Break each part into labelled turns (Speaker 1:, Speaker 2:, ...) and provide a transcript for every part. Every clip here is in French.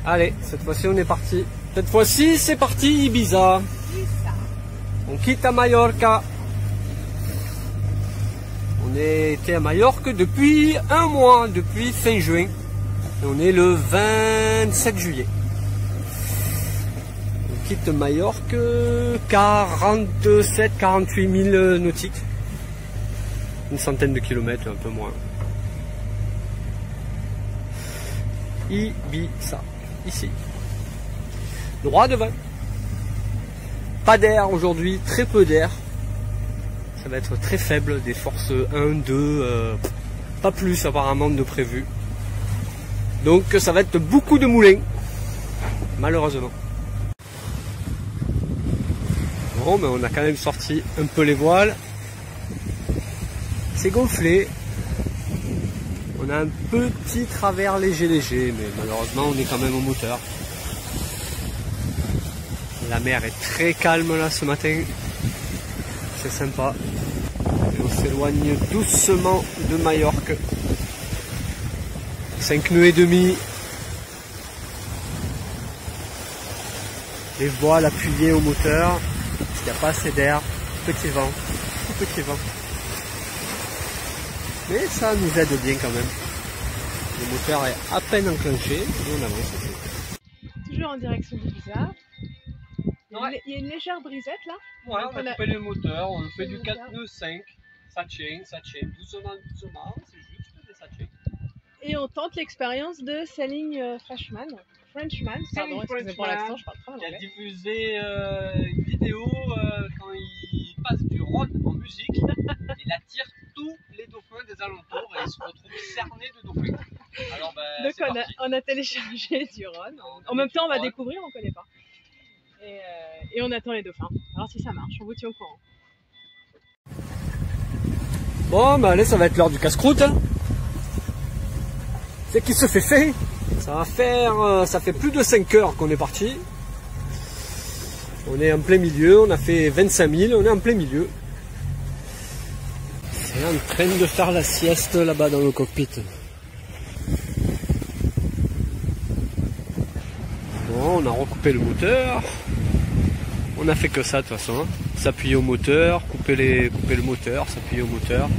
Speaker 1: Allez, cette fois-ci on est parti. Cette fois-ci c'est parti Ibiza. On quitte à Mallorca. On était à Majorque depuis un mois, depuis fin juin. Et on est le 27 juillet. On quitte Majorque, 47-48 000 nautiques. Une centaine de kilomètres, un peu moins. Ibiza, ici. Droit devant. Pas d'air aujourd'hui, très peu d'air. Ça va être très faible, des forces 1, 2, pas plus apparemment de prévu. Donc ça va être beaucoup de moulins, malheureusement. Bon, mais on a quand même sorti un peu les voiles. C'est gonflé. On a un petit travers léger, mais malheureusement on est quand même au moteur. La mer est très calme là ce matin. C'est sympa. Et on s'éloigne doucement de Majorque. 5 nœuds et demi. Les voiles appuyées au moteur. Il n'y a pas assez d'air. Petit vent. Tout petit vent. Mais ça nous aide bien quand même. Le moteur est à peine enclenché et on avance.
Speaker 2: Toujours en direction d'Ibiza.
Speaker 1: Ouais.
Speaker 2: Il y a une légère brisette là.
Speaker 1: Ouais, on a coupé le moteur, on fait du 4 nœuds 5. Ça tient, doucement, c'est juste, mais ça tient.
Speaker 2: Et on tente l'expérience de Sailing Frenchman. Pardon, excusez pour l'accent, je parle très mal
Speaker 1: anglais.
Speaker 2: anglais.
Speaker 1: Il a diffusé une vidéo quand il passe du Rhône en musique. Il attire tous les dauphins des alentours et il se retrouve cerné de dauphins. Alors,
Speaker 2: donc on a téléchargé du Rhône. En même temps, on va découvrir, on ne connaît pas. Et on attend les dauphins. Alors si ça marche, on vous tient au courant.
Speaker 1: Bon, bah allez, ça va être l'heure du casse-croûte. Hein. C'est qu'il se fait. Ça fait plus de 5 heures qu'on est parti. On est en plein milieu, on a fait 25 000, on est en plein milieu. C'est en train de faire la sieste là-bas dans le cockpit. Bon, on a recoupé le moteur. On a fait que ça de toute façon. S'appuyer au moteur, couper le moteur, s'appuyer au moteur.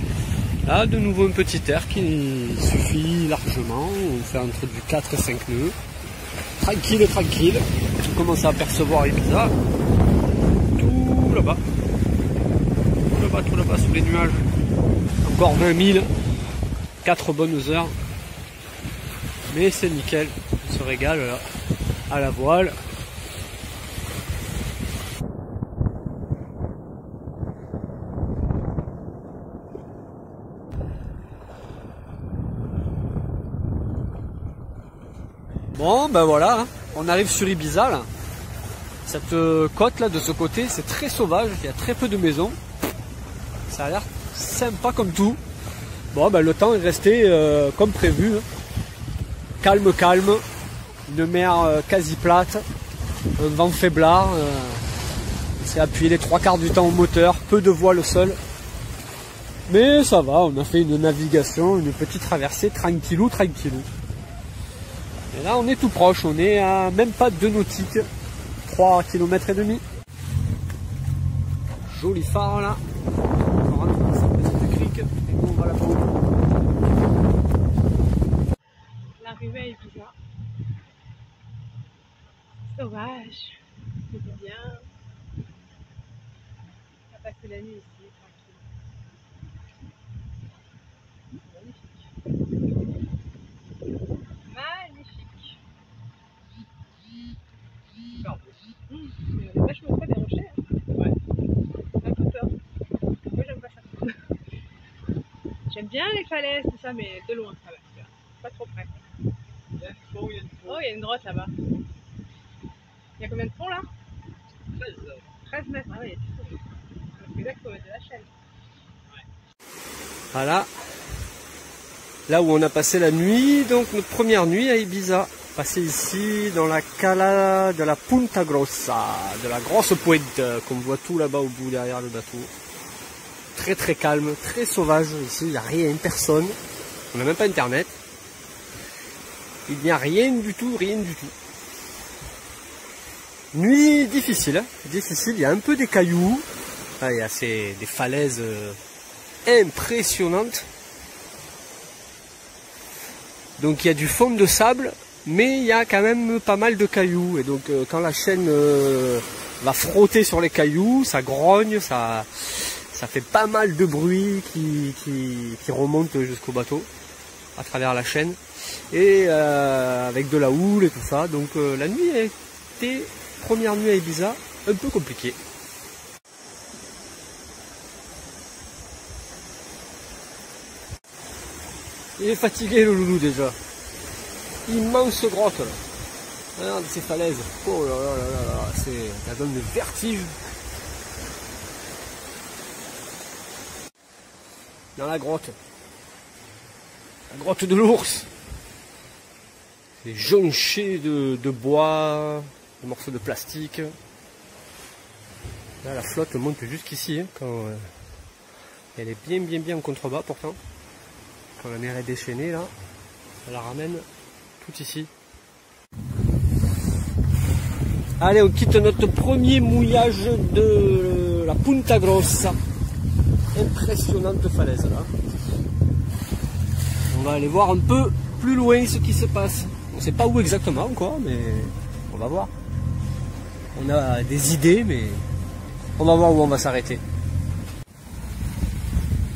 Speaker 1: Là, de nouveau un petit air qui suffit largement. On fait entre du 4 et 5 nœuds. Tranquille. On commence à apercevoir Ibiza. Tout là-bas. Tout là-bas sous les nuages. Encore 20 000. 4 bonnes heures. Mais c'est nickel. On se régale là. À la voile. Bon ben voilà, on arrive sur Ibiza là. Cette côte là de ce côté c'est très sauvage, il y a très peu de maisons. Ça a l'air sympa comme tout. Bon ben le temps est resté comme prévu. Calme, une mer quasi plate, un vent faiblard. On s'est appuyé les 3/4 du temps au moteur, peu de voile seul. Mais ça va, on a fait une navigation, une petite traversée tranquillou. Et là on est tout proche, on est à même pas 2 nautiques, 3 km et demi. Joli phare là. On rentre dans cette petite crique et on va la prendre.
Speaker 2: L'arrivée à Ibiza. Sauvage. C'est bien. On va passer la nuit ici, tranquille. Magnifique. Mais on est vachement près des rochers. Hein. Ouais. Un peu peur. Moi j'aime pas ça. J'aime bien les falaises, tout ça, mais de loin ça va. Pas trop près.
Speaker 1: Il y a une faux,
Speaker 2: Oh, il y a une grotte là-bas. Il y a combien de fonds là? 13 mètres. Ah oui, c'est exactement de la chaîne.
Speaker 1: Voilà. Là où on a passé la nuit, donc notre première nuit à Ibiza. Passé ici dans la cala de la Punta Grossa, de la grosse pointe, qu'on voit tout là-bas au bout derrière le bateau. Très calme, très sauvage ici, il n'y a rien, personne. On n'a même pas internet. Il n'y a rien du tout. Nuit difficile, hein. Difficile, il y a un peu des cailloux, il y a des falaises impressionnantes. Donc il y a du fond de sable, mais il y a quand même pas mal de cailloux. Et donc quand la chaîne va frotter sur les cailloux, ça grogne, ça fait pas mal de bruit qui remonte jusqu'au bateau, à travers la chaîne. Et avec de la houle et tout ça. Donc la nuit a été, première nuit à Ibiza, un peu compliquée. Il est fatigué le loulou déjà. Immense grotte là. Regarde ces falaises. Oh là là là là là, ça donne le vertige. Dans la grotte. La grotte de l'ours. C'est jonché de bois, de morceaux de plastique. Là la flotte monte jusqu'ici, hein, quand elle est bien en contrebas pourtant. Quand la mer est déchaînée là, ça la ramène tout ici. Allez, on quitte notre premier mouillage de la Punta Grossa. Impressionnante falaise là. On va aller voir un peu plus loin ce qui se passe. On ne sait pas où exactement encore, mais on va voir. On a des idées, mais on va voir où on va s'arrêter.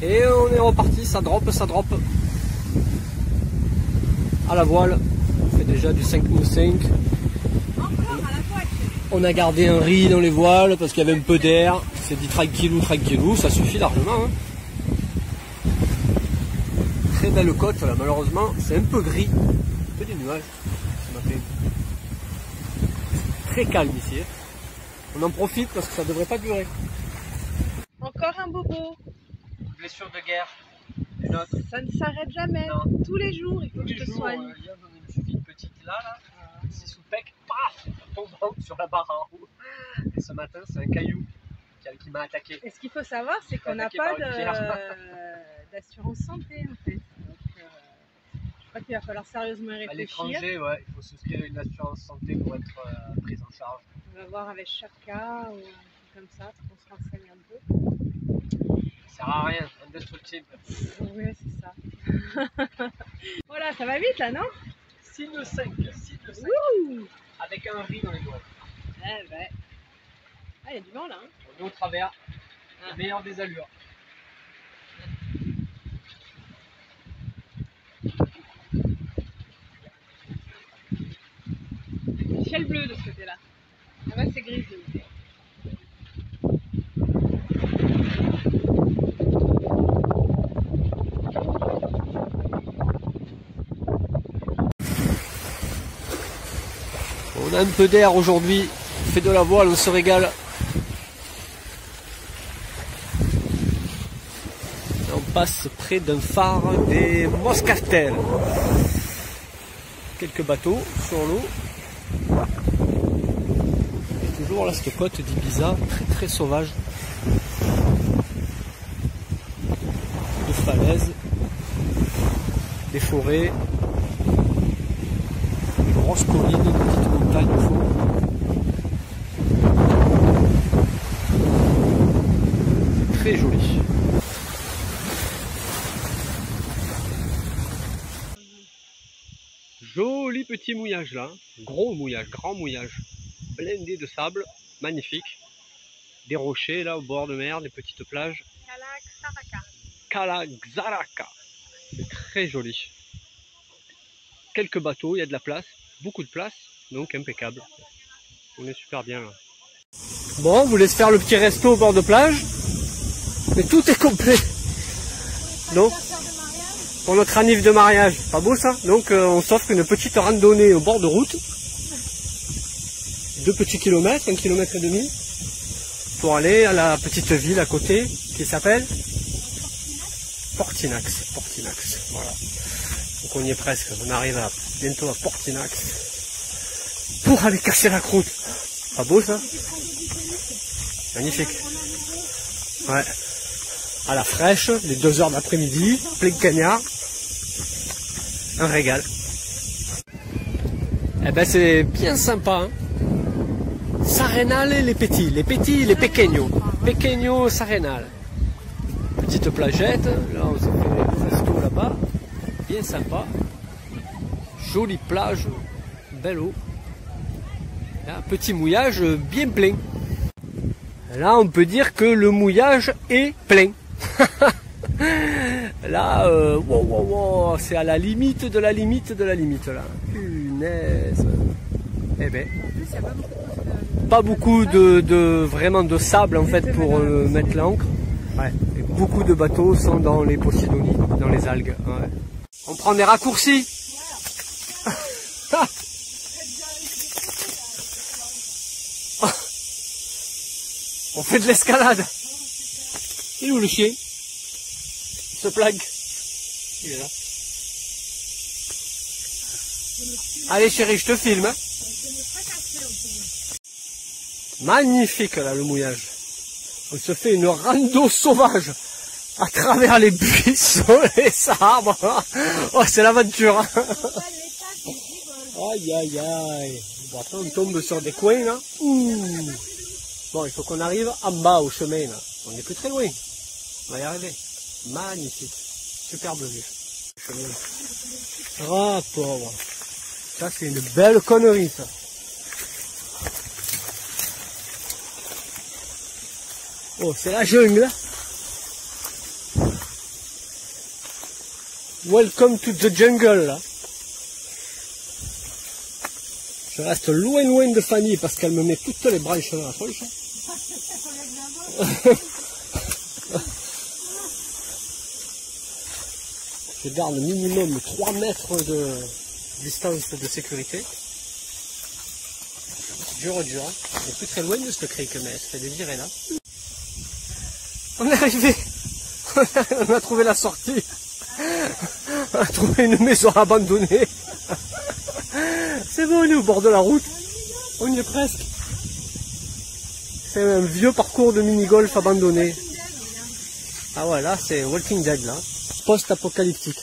Speaker 1: Et on est reparti, ça drop. À la voile, on fait déjà du 5,5. On a gardé un riz dans les voiles parce qu'il y avait un peu d'air. C'est dit tranquillou, ça suffit largement. Hein. Très belle côte là, malheureusement, c'est un peu gris. Un peu des nuages. Ça m'a fait très calme ici. Hein. On en profite parce que ça devrait pas durer.
Speaker 2: Encore un bobo.
Speaker 1: Blessure de guerre.
Speaker 2: Ça ne s'arrête jamais. Non. Tous les jours, il faut que je te soigne.
Speaker 1: Hier, j'en ai suivi une petite là. C'est sous pec, paf, tombant sur la barre en haut. Et ce matin, c'est un caillou qui m'a attaqué.
Speaker 2: Et ce qu'il faut savoir, c'est qu'on n'a pas d'assurance santé en fait. Donc, je crois qu'il va falloir sérieusement y réfléchir.
Speaker 1: À l'étranger, ouais, il faut souscrire une assurance santé pour être prise en charge.
Speaker 2: On va voir avec chaque cas ou comme ça, pour qu'on se renseigne un peu.
Speaker 1: Ça sert à rien, indestructible.
Speaker 2: Oui, c'est ça. Voilà, ça va vite là, non?
Speaker 1: 6,5. Avec un riz dans les doigts.
Speaker 2: Eh ben. Ah, il y a du vent là. Hein.
Speaker 1: On est au travers, le meilleur des allures.
Speaker 2: Ciel bleu de ce côté-là. Là-bas, c'est gris.
Speaker 1: On a un peu d'air aujourd'hui, on fait de la voile, on se régale. Et on passe près d'un phare des Moscatel. Quelques bateaux sur l'eau. Toujours là cette côte d'Ibiza, très sauvage. Des falaises, des forêts, des grosses collines, des petites montagnes au fond. Très joli. Joli petit mouillage là, gros mouillage, grand mouillage, blindé de sable, magnifique. Des rochers là au bord de mer, des petites plages. Cala Xaraka. C'est très joli. Quelques bateaux, il y a de la place, beaucoup de place, donc impeccable. On est super bien là. Bon, on vous laisse faire le petit resto au bord de plage, mais tout est complet. Donc, pour notre anniv de mariage, pas beau ça? Donc on s'offre une petite randonnée au bord de route. 2 petits kilomètres, 1,5 km, pour aller à la petite ville à côté qui s'appelle Portinax. Voilà. Donc on y est presque, on arrive bientôt à Portinax pour aller casser la croûte. Pas beau ça? Magnifique. Ouais. À la fraîche, les 2 heures d'après-midi, plein de cagnards. Un régal. Eh ben c'est bien sympa. Hein, S'Arenal et les petits, les pequeños. Pequeños S'Arenal. Petite plagette, là on s'est fait le resto là-bas. Bien sympa. Jolie plage, belle eau. Là, petit mouillage bien plein. Là on peut dire que le mouillage est plein. Là, wow, c'est à la limite de la limite de la limite là. Punaise. Eh ben, pas beaucoup de vraiment de sable en fait pour mettre l'ancre. Ouais. Et beaucoup de bateaux sont dans les Posidonies, dans les algues. Ouais. On prend des raccourcis. On fait de l'escalade. Il est où le chien? Il se plague. Il est là. Allez chérie, je te filme. Hein. Magnifique là le mouillage. On se fait une rando sauvage à travers les buissons, les arbres. Oh, c'est l'aventure. Aïe aïe aïe. Bon, attends, on tombe sur des coins là. Ouh. Bon, il faut qu'on arrive en bas au chemin là. On n'est plus très loin. On va y arriver. Magnifique. Superbe vue. Ah pauvre. Ça c'est une belle connerie ça. Oh, c'est la jungle. Welcome to the jungle là. Je reste loin de Fanny parce qu'elle me met toutes les branches dans la tronche. Je garde minimum 3 mètres de distance de sécurité. Dur. On est plus très loin de cette crique, mais elle se fait désirer là. On est arrivé. On a trouvé la sortie. On a trouvé une maison abandonnée. C'est bon, on est au bord de la route. On y est presque. C'est un vieux parcours de mini-golf abandonné. Ah ouais, là c'est Walking Dead là. Post-apocalyptique.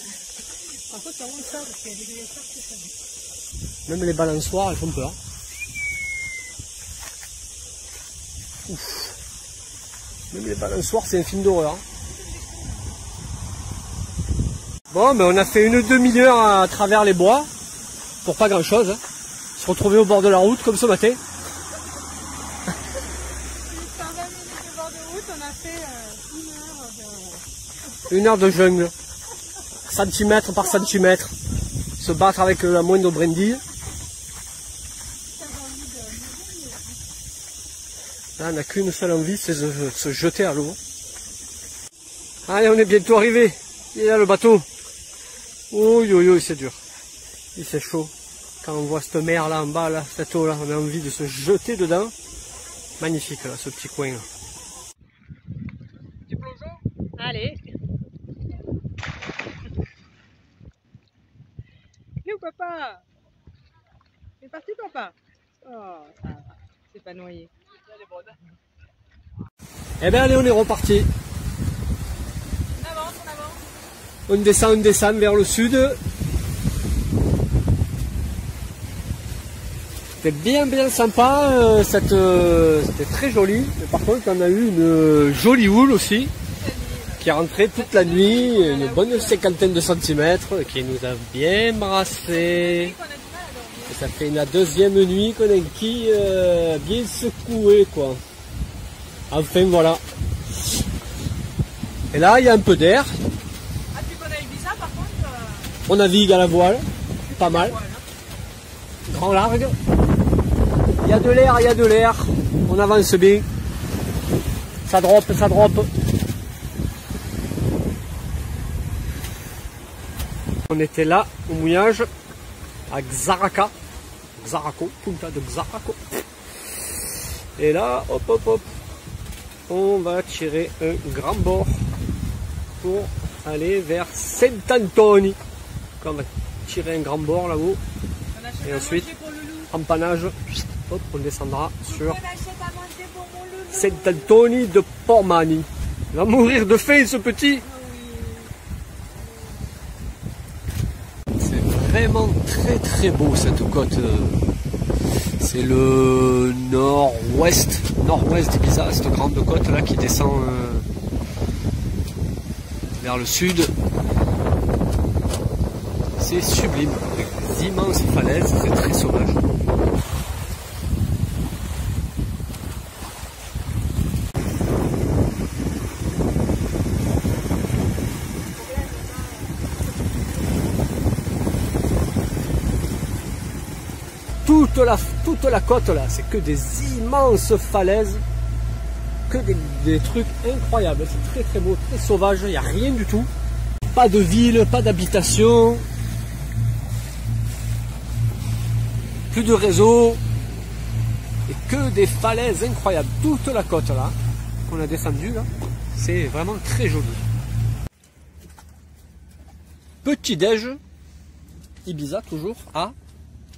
Speaker 1: Même les balançoires, elles font peur. Ouf. Même les balançoires, c'est un film d'horreur. Bon, mais on a fait une demi-heure à travers les bois. Pour pas grand chose. Hein. Se retrouver au bord de la route comme ce matin. Une heure de jungle. Centimètre par centimètre. Se battre avec la moindre brindille. Là, on n'a qu'une seule envie, c'est de se jeter à l'eau. Allez, on est bientôt arrivé. Il est là le bateau. Oui, c'est dur. Il c'est chaud. Quand on voit cette mer là en bas, là, cette eau là, on a envie de se jeter dedans. Magnifique là, ce petit coin là.
Speaker 2: Petit plongeon ? Allez. You papa. C'est parti papa. Oh, ça va. C'est pas noyé.
Speaker 1: Eh bien allez, on est reparti.
Speaker 2: On avance.
Speaker 1: On descend vers le sud. C'était bien sympa, c'était très joli, mais par contre on a eu une jolie houle aussi, qui est rentrée toute la nuit, une bonne cinquantaine de centimètres, qui nous a bien brassé. Et ça fait la deuxième nuit qu'on est bien secoué quoi. Enfin voilà. Et là il y a un peu d'air.
Speaker 2: Ah tu connais Ibiza par contre
Speaker 1: On navigue à la voile, pas mal. Grand largue. Il y a de l'air, on avance bien, ça drop. On était là au mouillage à Xaraco, Punta de Xaraco. Et là, hop, on va tirer un grand bord pour aller vers Saint-Antoni. On va tirer un grand bord là-haut et ensuite empannage. Hop, on descendra sur Saint-Antoni de Portmani. Il va mourir de faim ce petit. C'est vraiment très beau cette côte C'est le nord-ouest d'Ibiza, cette grande côte là qui descend vers le sud. C'est sublime, avec des immenses falaises, c'est très sauvage. Toute la côte là, c'est que des immenses falaises, que des trucs incroyables. C'est très très beau, très sauvage, il n'y a rien du tout. Pas de ville, pas d'habitation, plus de réseau, et que des falaises incroyables. Toute la côte là, qu'on a descendu là, c'est vraiment très joli. Petit déj, Ibiza toujours à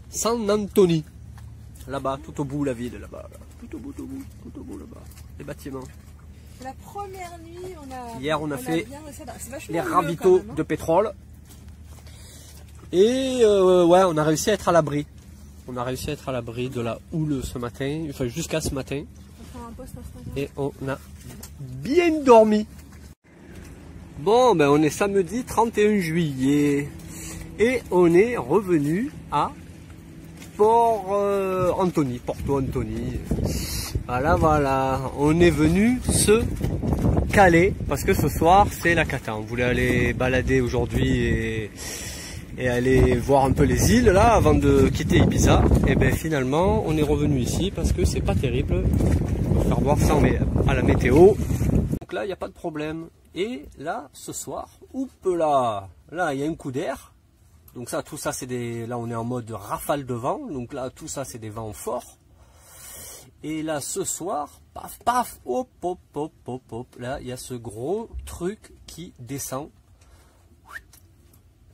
Speaker 1: San Antonio. Là-bas, tout au bout la ville, là-bas. Tout au bout là-bas. Les bâtiments.
Speaker 2: C'est la première nuit,
Speaker 1: hier on a fait les
Speaker 2: ravitaux
Speaker 1: ravitaux de pétrole. Et ouais, on a réussi à être à l'abri. On a réussi à être à l'abri de la houle ce matin, enfin jusqu'à ce matin. Et on a bien dormi. Bon, ben on est samedi 31 juillet. Et on est revenu à Porto Antoni. Voilà, on est venu se caler parce que ce soir c'est la cata. On voulait aller balader aujourd'hui et aller voir un peu les îles là avant de quitter Ibiza. Et ben finalement on est revenu ici parce que c'est pas terrible. On va faire voir ça à la météo. Donc là il n'y a pas de problème. Et là ce soir, là il y a un coup d'air. Donc ça, tout ça c'est des... Là on est en mode rafale de vent. Donc là tout ça c'est des vents forts. Et là ce soir, paf paf, hop hop hop hop hop. Là il y a ce gros truc qui descend.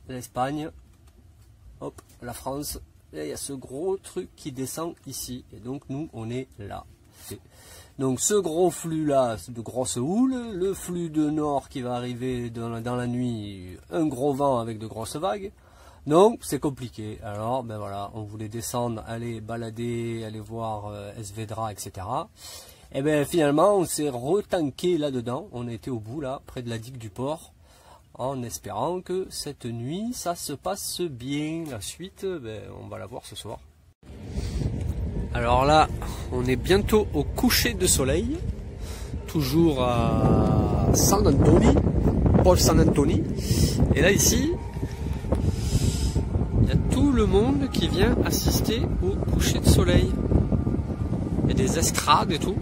Speaker 1: L'Espagne, hop, la France. Là il y a ce gros truc qui descend ici. Et donc nous on est là. Donc ce gros flux là, c'est de grosses houles. Le flux de nord qui va arriver dans la nuit, un gros vent avec de grosses vagues. Donc c'est compliqué. Alors ben voilà, on voulait descendre, aller balader, aller voir Esvedra, etc. Et ben finalement on s'est retanqué là-dedans. On a été au bout là, près de la digue du port, en espérant que cette nuit ça se passe bien. La suite, ben, on va la voir ce soir. Alors là, on est bientôt au coucher de soleil, toujours à San Antonio, Paul San Antonio. Et là ici, il y a tout le monde qui vient assister au coucher de soleil. Il y a des escrades et tout.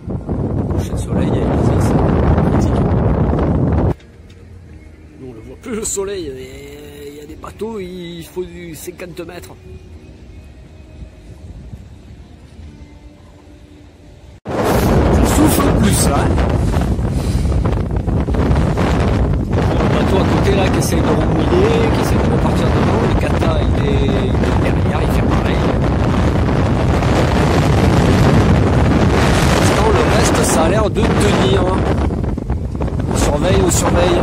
Speaker 1: Au coucher de soleil, il y a une nous on ne voit plus le soleil, il y a des bateaux, il faut du 50 mètres. Ça souffle plus là. Le bateau à côté là qui essaie de remouiller, qui essaie de repartir devant, le kata il est derrière, il fait pareil. Sinon le reste ça a l'air de tenir. On surveille.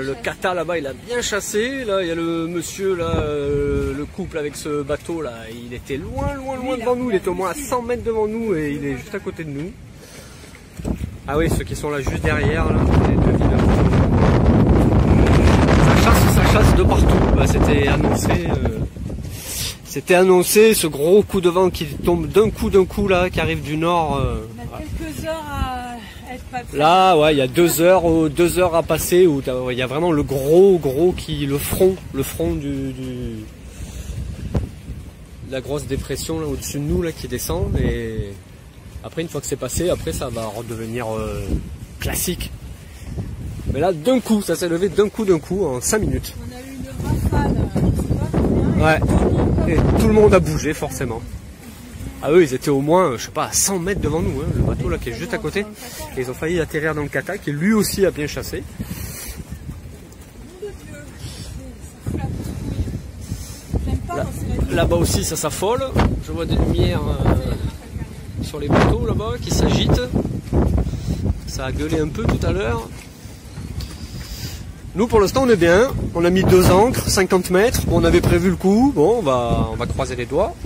Speaker 1: Le kata là-bas il a bien chassé. Là il y a le monsieur là, le couple avec ce bateau là, il était loin devant nous, il était au moins à 100 mètres devant nous et il est juste à côté de nous. Ah oui, ceux qui sont là juste derrière là, ça chasse de partout. Bah, c'était annoncé ce gros coup de vent qui tombe d'un coup là, qui arrive du nord.
Speaker 2: On a quelques heures à être pas prêt.
Speaker 1: Là, ouais, il y a 2 heures à passer où il y a vraiment le gros qui, le front de la grosse dépression là au-dessus de nous là qui descend. Et après, une fois que c'est passé, après ça va redevenir classique. Mais là, d'un coup, ça s'est levé d'un coup en 5 minutes.
Speaker 2: On a eu une rafale, je sais pas combien.
Speaker 1: Ouais. Et tout le monde a bougé forcément. Ah eux ils étaient au moins, je sais pas, à 100 mètres devant nous, hein, le bateau là qui est juste à côté. Et ils ont failli atterrir dans le kata qui lui aussi a bien chassé. Là-bas aussi ça s'affole. Je vois des lumières sur les bateaux là-bas qui s'agitent. Ça a gueulé un peu tout à l'heure. Nous pour l'instant on est bien, on a mis 2 ancres, 50 mètres, on avait prévu le coup, bon on va croiser les doigts.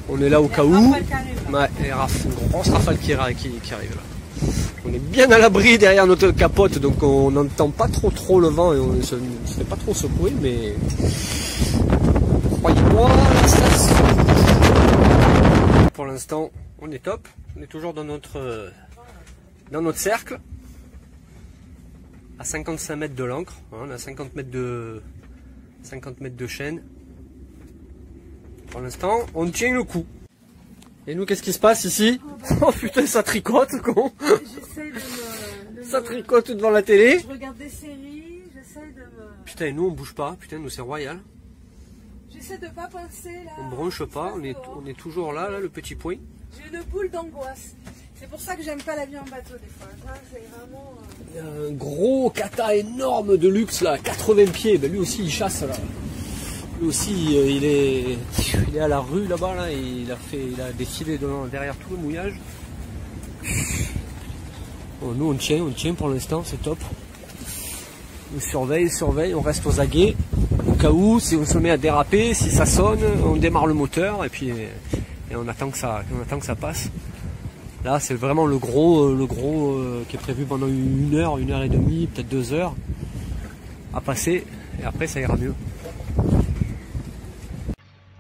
Speaker 1: On est là au cas où. Ouais, et une grosse rafale qui arrive là. On est bien à l'abri derrière notre capote, donc on n'entend pas trop le vent et on ne se fait pas trop secouer, mais croyez-moi, ça pour l'instant on est top, on est toujours dans notre cercle. À 55 mètres de l'ancre, hein, on a 50 mètres de chaîne. Pour l'instant, on tient le coup. Et nous, qu'est-ce qui se passe ici? Oh putain, ça tricote, con.
Speaker 2: J'essaie
Speaker 1: Ça tricote devant la télé.
Speaker 2: Je regarde des séries, j'essaie de me...
Speaker 1: Putain, nous, on bouge pas. Putain, nous, c'est royal.
Speaker 2: J'essaie de pas penser là.
Speaker 1: On bronche pas, on est toujours là, le petit point.
Speaker 2: J'ai une boule d'angoisse. C'est pour ça que j'aime pas la vie en bateau des fois. Ça, c'est vraiment...
Speaker 1: Il y a un gros kata énorme de luxe là, 80 pieds. Ben, lui aussi, il chasse là. Lui aussi, il est à la rue là-bas, là, et il a défilé derrière tout le mouillage. Bon, nous on tient pour l'instant, c'est top. On surveille, on reste aux aguets. Au cas où, si on se met à déraper, si ça sonne, on démarre le moteur et puis on attend que ça passe. Là, c'est vraiment le gros qui est prévu pendant 1 heure, 1 heure et demie, peut-être 2 heures à passer, et après ça ira mieux.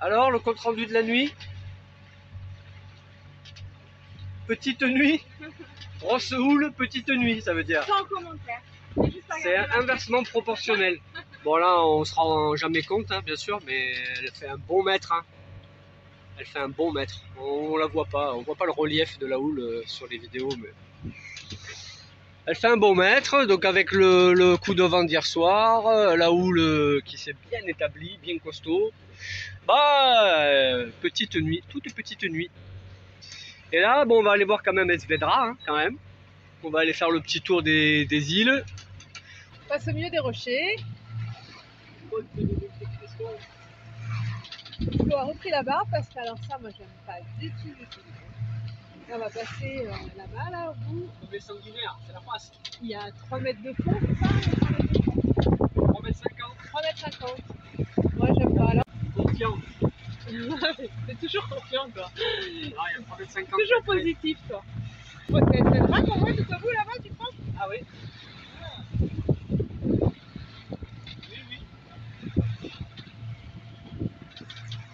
Speaker 1: Alors, le compte rendu de la nuit? Petite nuit? Grosse houle, petite nuit, ça veut dire.
Speaker 2: Sans commentaire.
Speaker 1: C'est inversement proportionnel. Bon là, on se rend jamais compte, hein, bien sûr, mais elle fait un bon mètre. Hein. Elle fait un bon mètre. On la voit pas, on voit pas le relief de la houle sur les vidéos, mais elle fait un bon mètre. Donc avec le coup de vent d'hier soir, la houle qui s'est bien établie, bien costaud. Bah, petite nuit, toute petite nuit. Et là, bon, on va aller voir quand même Esvedra, hein, quand même. On va aller faire le petit tour des îles.
Speaker 2: On passe au milieu des rochers. On a repris la barre parce que alors ça, moi, j'aime pas du tout. Là, on va passer là-bas, là, au bout.
Speaker 1: Le sanguinaire, c'est la face.
Speaker 2: Il y a 3 mètres de fond, c'est ça?
Speaker 1: 3 mètres 50.
Speaker 2: 3 mètres 50. Moi, j'aime pas. Alors...
Speaker 1: Confiant.
Speaker 2: C'est toujours confiant, toi.
Speaker 1: Ah, il y a 3 mètres 50.
Speaker 2: Toujours positif, toi. C'est vrai qu'on voit tout au bout là-bas, tu penses?
Speaker 1: Ah oui. Oui.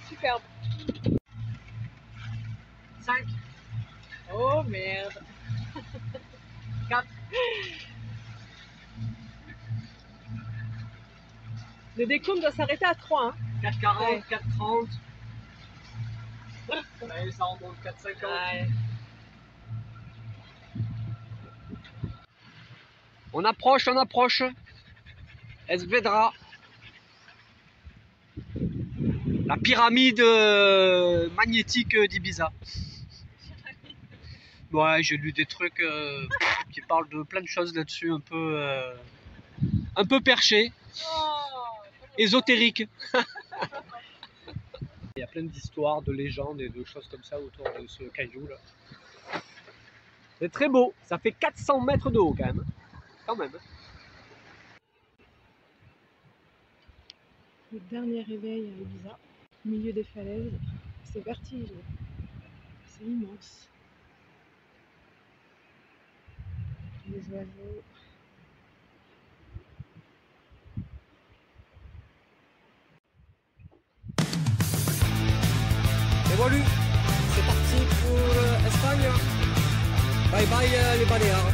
Speaker 2: Superbe.
Speaker 1: 5.
Speaker 2: Oh merde.
Speaker 1: 4.
Speaker 2: Le décompte doit s'arrêter à 3. Hein.
Speaker 1: 4,40,
Speaker 2: Ouais.
Speaker 1: 4,30. Allez, ça remonte 4,50.
Speaker 2: Ouais.
Speaker 1: On approche. Esvedra. La pyramide magnétique d'Ibiza. Ouais, j'ai lu des trucs qui parlent de plein de choses là-dessus, un peu perché, ésotérique. Il y a plein d'histoires, de légendes et de choses comme ça autour de ce caillou là. C'est très beau, ça fait 400 mètres de haut quand même.
Speaker 2: Le dernier réveil à Ibiza, au milieu des falaises, c'est vertigineux. C'est immense. Les oiseaux.
Speaker 1: Et voilà, c'est parti pour Espagne. Bye bye les Baléares.